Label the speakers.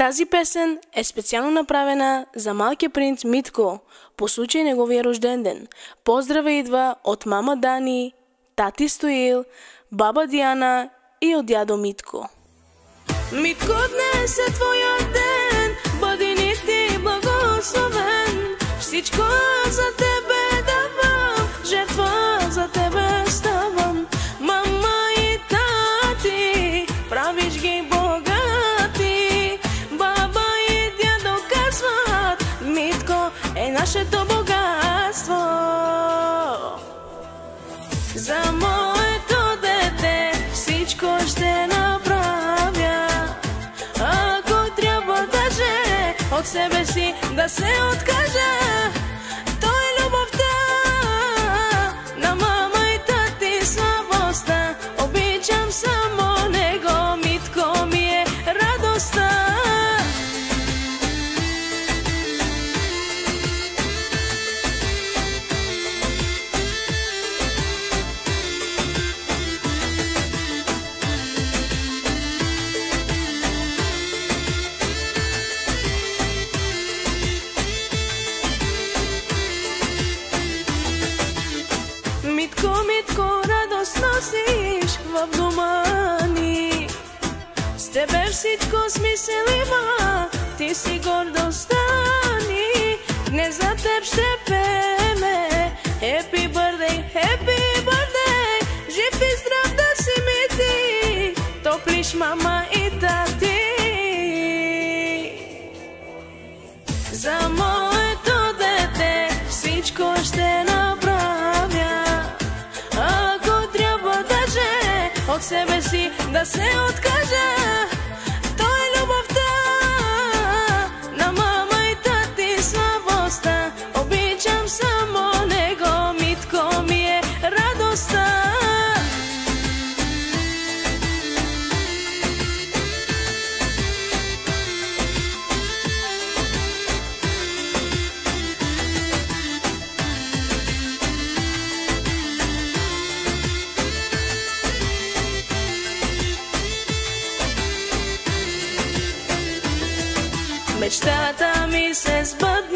Speaker 1: Тази песен е специално направена за малкия принц Митко по случай неговия рожден ден. Поздраве идва от мама Дани, тати Стоил, баба Диана и от дядо Митко. Митко, днес е твоя ден, бъди ни ти благословен. Всичко за тебе давам, жертва за тебе ставам. Мама и тати, правиш ги богати. Баба и дядо казват, Митко е нашето богатство. За моето дете всичко ще направя. Ако трябва даже от себе си да се откажа, то е любовта на мама и тати, слабостта. Обичам само него, Митко ми е радостта. Митко, Митко, радост носиш в дома ни. С тебе всичко смисъл има, ти си гордостта ни. Днес за теб ще пееме Happy birthday, happy birthday. Жив и здрав да си ми ти, топлиш мама и тати. За моето дете всичко ще направя. Ако трябва даже от себе си да се откажа, то е любовта на мама и тати, слабостта. Обичам само него, Митко ми е радостта. Мечтата ми се сбъдна.